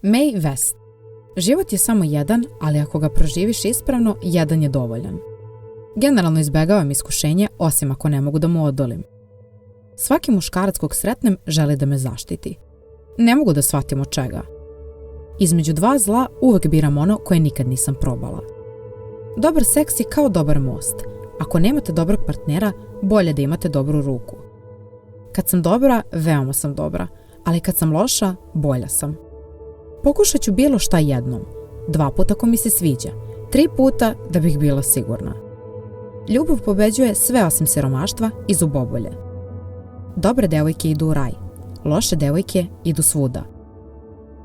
Mae West. Život je samo jedan, ali ako ga proživiš ispravno, jedan je dovoljan. Generalno izbegavam iskušenje, osim ako ne mogu da mu odolim. Svaki muškarac kog sretnem želi da me zaštiti. Ne mogu da shvatim od čega. Između dva zla uvek biram ono koje nikad nisam probala. Dobar seks je kao dobar most. Ako nemate dobrog partnera, bolje da imate dobru ruku. Kad sam dobra, veoma sam dobra, ali kad sam loša, bolja sam. Pokušat ću bilo šta jednom, 2 puta ako mi se sviđa, 3 puta da bih bila sigurna. Ljubav pobeđuje sve osim siromaštva i zubobolje. Dobre devojke idu u raj, loše devojke idu svuda.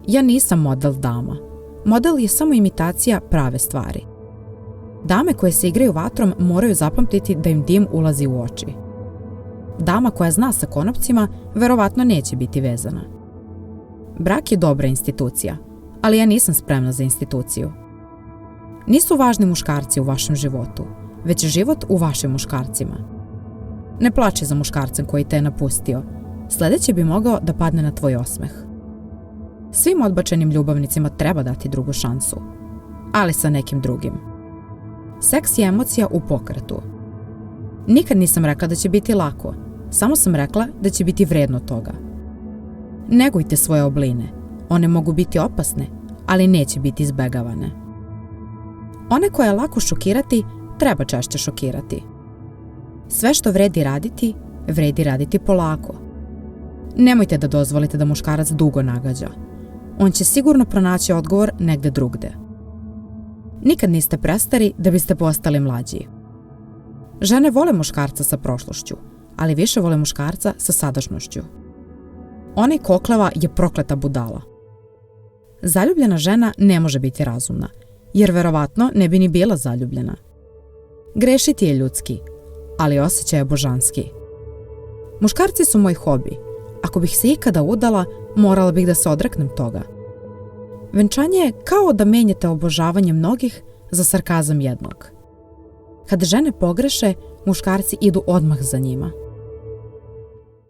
Ja nisam model dama. Model je samo imitacija prave stvari. Dame koje se igraju vatrom moraju zapamtiti da im dim ulazi u oči. Dama koja zna sa konopcima verovatno neće biti vezana. Brak je dobra institucija, ali ja nisam spremna za instituciju. Nisu važni muškarci u vašem životu, već život u vašim muškarcima. Ne plači za muškarcem koji te je napustio. Sledeće bi mogao da padne na tvoj osmeh. Svim odbačenim ljubavnicima treba dati drugu šansu, ali sa nekim drugim. Seks je emocija u pokretu. Nikad nisam rekla da će biti lako, samo sam rekla da će biti vredno toga. Negujte svoje obline. One mogu biti opasne, ali neće biti izbegavane. One koje je lako šokirati, treba češće šokirati. Sve što vredi raditi polako. Nemojte da dozvolite da muškarac dugo nagađa. On će sigurno pronaći odgovor negde drugde. Nikad niste prestari da biste postali mlađi. Žene vole muškarca sa prošlošću, ali više vole muškarca sa sadašnjošću. Onaj kokleva je prokleta budala. Zaljubljena žena ne može biti razumna, jer verovatno ne bi ni bila zaljubljena. Grešiti je ljudski, ali osjećaj je božanski. Muškarci su moj hobi. Ako bih se ikada udala, morala bih da se odreknem toga. Venčanje je kao da menjate obožavanje mnogih za sarkazam jednog. Kad žene pogreše, muškarci idu odmah za njima.